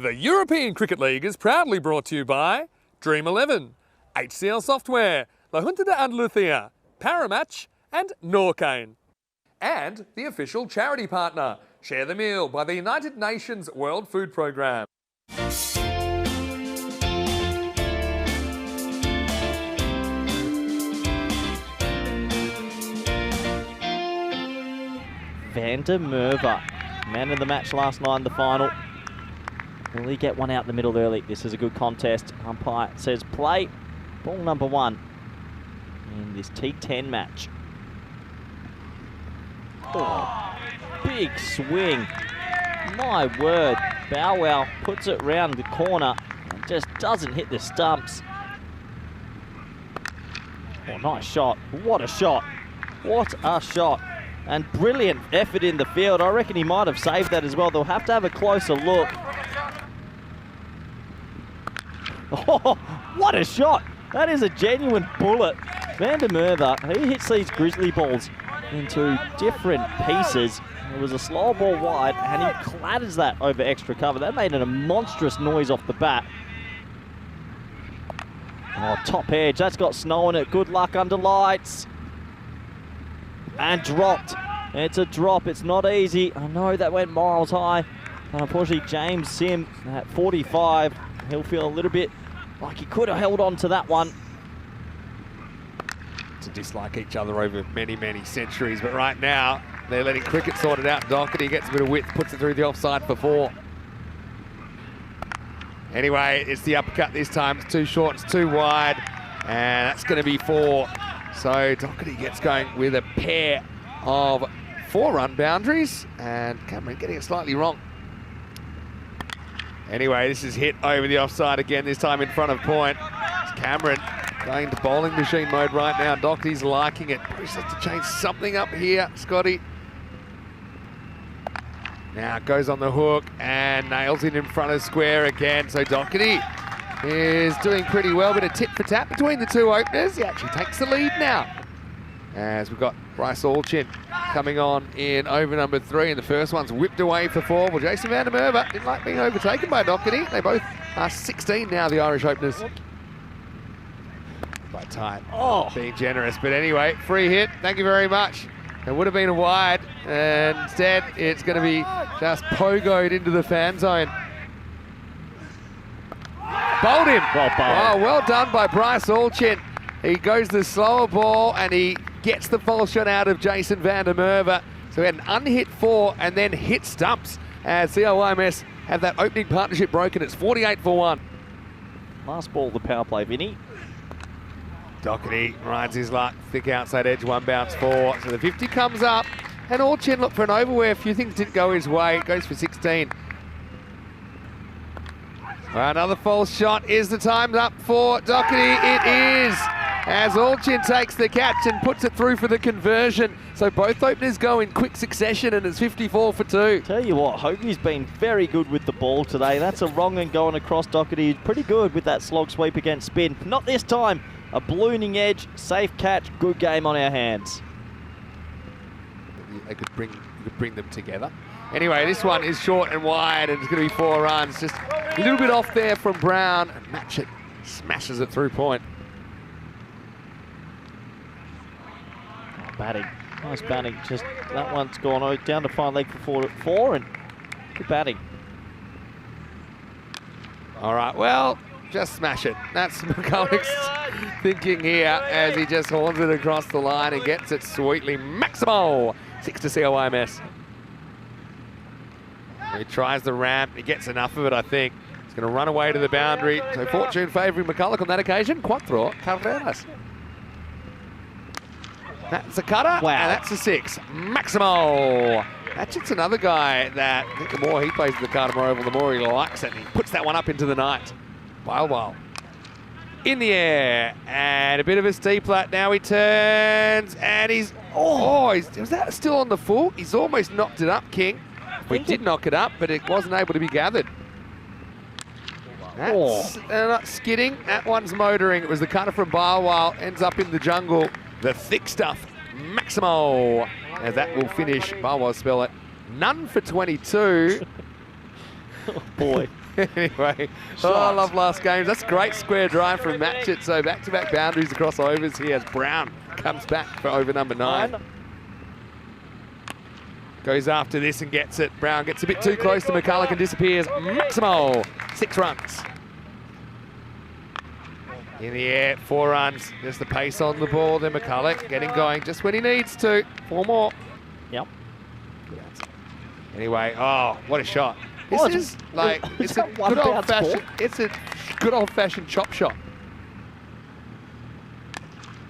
The European Cricket League is proudly brought to you by Dream 11, HCL Software, La Junta de Andalucía, Paramatch and Norcane. And the official charity partner, Share the Meal by the United Nations World Food Programme. Van der Merwe, man of the match last night in the final. Will he get one out in the middle early? This is a good contest. Umpire says play. Ball number 1 in this T10 match. Oh, big swing. My word. Bow Wow puts it round the corner and just doesn't hit the stumps. Oh, nice shot. What a shot. What a shot. And brilliant effort in the field. I reckon he might have saved that as well. They'll have to have a closer look. Oh, what a shot. That is a genuine bullet. Van der Merwe, he hits these grizzly balls into different pieces. It was a slow ball wide, and he clatters that over extra cover. That made a monstrous noise off the bat. Oh, top edge. That's got snow in it. Good luck under lights. And dropped. It's a drop. It's not easy. I know that went miles high. And unfortunately, James Sim at 45, he'll feel a little bit like he could have held on to that one. To dislike each other over many, many centuries, but right now they're letting cricket sort it out. Doherty gets a bit of width, puts it through the offside for 4. Anyway, it's the uppercut this time. It's too short, it's too wide, and that's going to be 4. So Doherty gets going with a pair of 4-run boundaries, and Cameron getting it slightly wrong. Anyway, this is hit over the offside again, this time in front of point. It's Cameron going to bowling machine mode right now. Doherty's liking it. He has to change something up here, Scotty. Now goes on the hook and nails it in front of square again. So Doherty is doing pretty well. Bit of tit for tat between the two openers. He actually takes the lead now. As we've got Bryce Allchin coming on in over number 3, and the first one's whipped away for 4. Well, Jason Van der Merwe didn't like being overtaken by Doherty. They both are 16 now, the Irish openers. By time, being generous. But anyway, free hit. Thank you very much. It would have been a wide, and instead it's going to be just pogoed into the fan zone. Bowled him. Well done by Bryce Allchin. He goes the slower ball and he gets the false shot out of Jason Van der Merwe. So we had an unhit 4 and then hit stumps as CIY have that opening partnership broken. It's 48 for 1. Last ball, the power play, Vinny. Doherty rides his luck, thick outside edge, 1 bounce 4. So the 50 comes up, and Allchin looked for an over where a few things didn't go his way. It goes for 16. Another false shot. Is the time up for Doherty? It is, as Allchin takes the catch and puts it through for the conversion. So both openers go in quick succession, and it's 54 for 2. Tell you what, Hoagie's been very good with the ball today. That's a wrong and going across Doherty. He's pretty good with that slog sweep against spin. Not this time. A ballooning edge, safe catch, good game on our hands. They could bring them together. Anyway, this one is short and wide, and it's going to be 4 runs. Just a little bit off there from Brown, and Matchett smashes it through point. Oh, batting, nice batting. Just that one's gone down to fine leg for 4, and good batting. All right, well, just smash it. That's McCulloch's thinking here as he just horns it across the line and gets it sweetly. Maximo, 6 to CIY. He tries the ramp. He gets enough of it, I think. He's going to run away to the boundary. So fortune favouring McCulloch on that occasion. Cuatro carreras. That's a cutter. Wow. And that's a 6. Maximo. That's just another guy that I think the more he plays with the card more oval, the more he likes it. And he puts that one up into the night. Wow. In the air, and a bit of a steepler. Now he turns, and he's, was that still on the full? He's almost knocked it up, King. We did knock it up, but it wasn't able to be gathered. That's not skidding, that one's motoring. It was the cutter from Barwell, ends up in the jungle. The thick stuff, Maximo, as that will finish. Barwell spell it. None for 22. Oh boy. Anyway, oh, I love last games. That's a great square drive from Matchett. So back-to-back boundaries across overs here as Brown comes back for over number 9. Goes after this and gets it. Brown gets a bit too close to McCulloch and disappears. Maximo, 6 runs. In the air, 4 runs. There's the pace on the ball. Then McCulloch getting going just when he needs to. 4 more. Yep. Anyway, oh, what a shot. This is like, it's a good old-fashioned chop shot.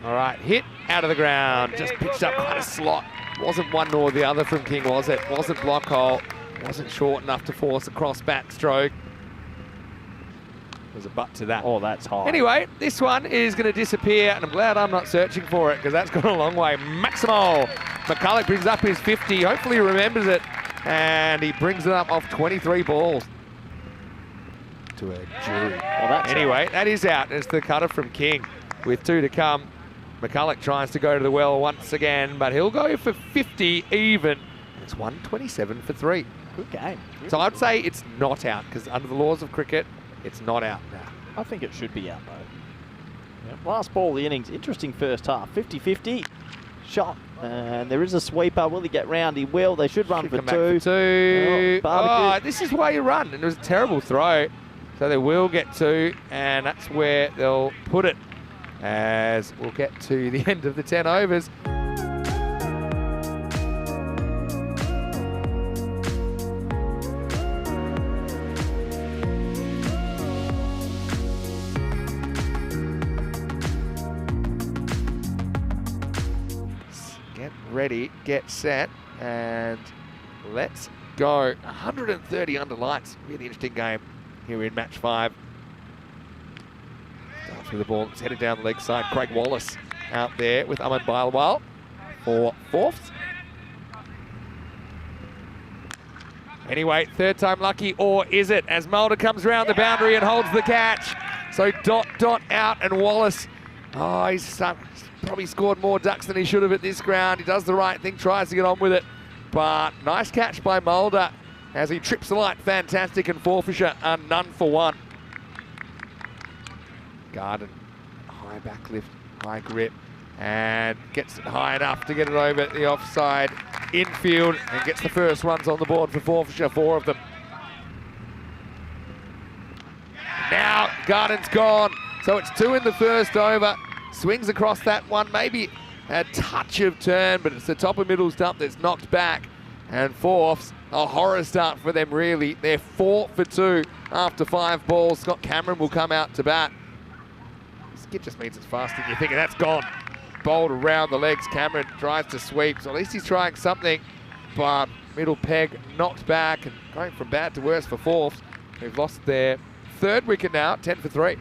All right, hit out of the ground. Just pitched up quite a slot. Wasn't one nor the other from King, was it? Wasn't block hole. Wasn't short enough to force a cross bat stroke. There's a butt to that. Oh, that's high. Anyway, this one is going to disappear, and I'm glad I'm not searching for it because that's gone a long way. Maximo. McCulloch brings up his 50. Hopefully he remembers it, and he brings it up off 23 balls to a jury. Well, that's anyway, that is out. It's the cutter from King with 2 to come. McCulloch tries to go to the well once again, but he'll go for 50 even. It's 127 for 3. Good game. So I'd say it's not out because under the laws of cricket, it's not out now. I think it should be out though. Yep. Last ball of the innings. Interesting first half. 50-50 shot. And there is a sweeper. Will he get round? He will. They should run for 2. Oh, this is why you run. And it was a terrible throw. So they will get 2. And that's where they'll put it. As we'll get to the end of the 10 overs. Get ready, get set, and let's go. 130 under lights. Really interesting game here in match 5. Through the ball, it's headed down the leg side. Craig Wallace out there with Ahmed Bailwal for 4th. Anyway, 3rd time lucky, or is it? As Mulder comes around the boundary and holds the catch. So dot out, and Wallace, oh, he's probably scored more ducks than he should have at this ground. He does the right thing, tries to get on with it. But nice catch by Mulder as he trips the light. Fantastic, and Forfisher are none for 1. Garden, high back lift, high grip, and gets it high enough to get it over the offside infield and gets the first runs on the board for Forfisher, 4 of them. Now Garden's gone, so it's 2 in the first over. Swings across that one, maybe a touch of turn, but it's the top of middle stump that's knocked back. And Forfs, a horror start for them really. They're 4 for 2 after 5 balls. Scott Cameron will come out to bat. Skip just means it's faster than you think, and that's gone. Bowled around the legs. Cameron tries to sweep, so at least he's trying something. But middle peg knocked back and going from bad to worse for Forfs. They've lost their 3rd wicket now, 10 for 3. A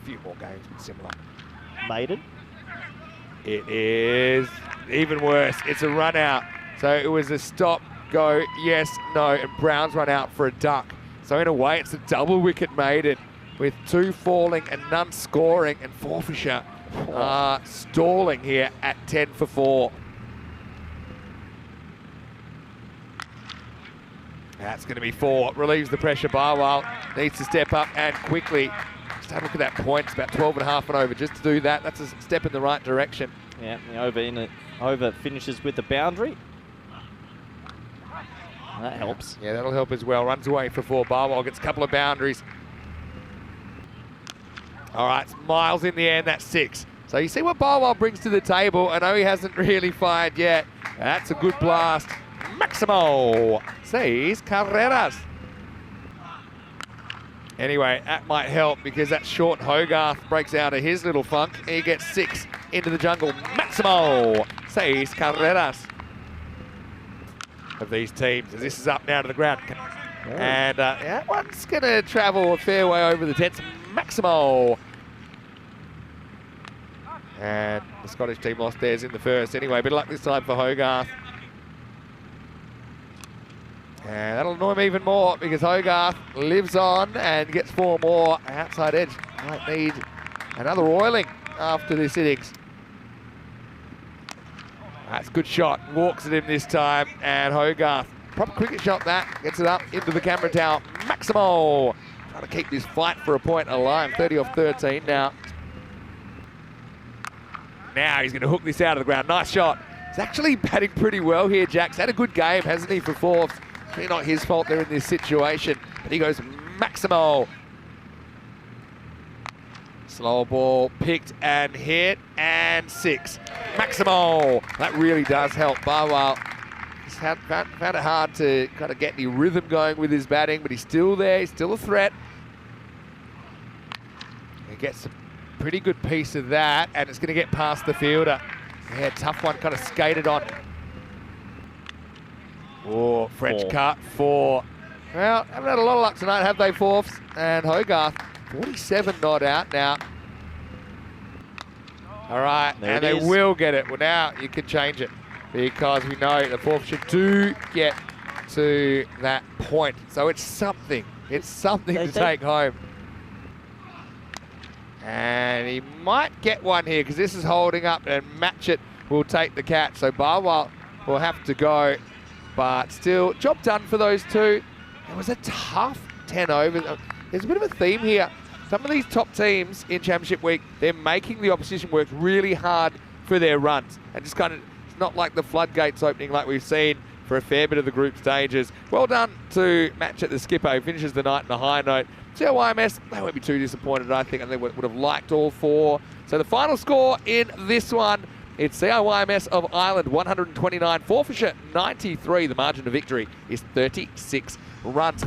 few more games, but similar. Maiden. It is even worse. It's a run out. So it was a stop, go, yes, no, and Brown's run out for a duck. So in a way, it's a double wicket maiden, with 2 falling and none scoring, and Forfisher stalling here at 10 for 4. That's going to be 4. Relieves the pressure. Barwell needs to step up and quickly. Just have a look at that point. It's about 12.5 and over. Just to do that, that's a step in the right direction. Yeah, the over finishes with the boundary. That helps. Yeah, that'll help as well. Runs away for 4. Barwell gets a couple of boundaries. All right, it's miles in the end, that's 6. So you see what Barwell brings to the table. I know he hasn't really fired yet. That's a good blast. Maximo sees Carreras. Anyway, that might help because that short Hogarth breaks out of his little funk. He gets 6 into the jungle. Maximo sees Carreras of these teams as this is up now to the ground. And that one's going to travel a fair way over the 10th. Maximo. And the Scottish team lost theirs in the first. Anyway, bit of luck this time for Hogarth. And that'll annoy him even more because Hogarth lives on and gets 4 more. Outside edge might need another oiling after this innings. That's a good shot. Walks at him this time. And Hogarth proper cricket shot that. Gets it up into the camera tower. Maximo trying to keep this fight for a point alive. 30 off 13 now. Now he's going to hook this out of the ground. Nice shot. He's actually batting pretty well here, Jack's had a good game, hasn't he, for fourths? Really not his fault they're in this situation. But he goes Maximo. Slow ball picked and hit and 6. Maximo. That really does help Barwell. He's found it hard to kind of get any rhythm going with his batting, but he's still there. He's still a threat. He gets a pretty good piece of that, and it's going to get past the fielder. Yeah, tough one, kind of skated on. Oh, French cut 4. Well, haven't had a lot of luck tonight, have they, fourths? And Hogarth, 47 not out now. All right, there and they will get it. Well, now you can change it because we know the fourth do get to that point. So it's something. It's something to take home. And he might get one here because this is holding up, and Match It will take the catch. So Barwell will have to go, but still, job done for those two. It was a tough 10 overs. There's a bit of a theme here. Some of these top teams in Championship Week, they're making the opposition work really hard for their runs. And just kind of, it's not like the floodgates opening like we've seen for a fair bit of the group stages. Well done to Match It, the skipper, who finishes the night on a high note. CIYMS, they won't be too disappointed, I think, and they would have liked all 4. So the final score in this one, it's CIYMS of Ireland, 129, Forfeiture 93. The margin of victory is 36 runs.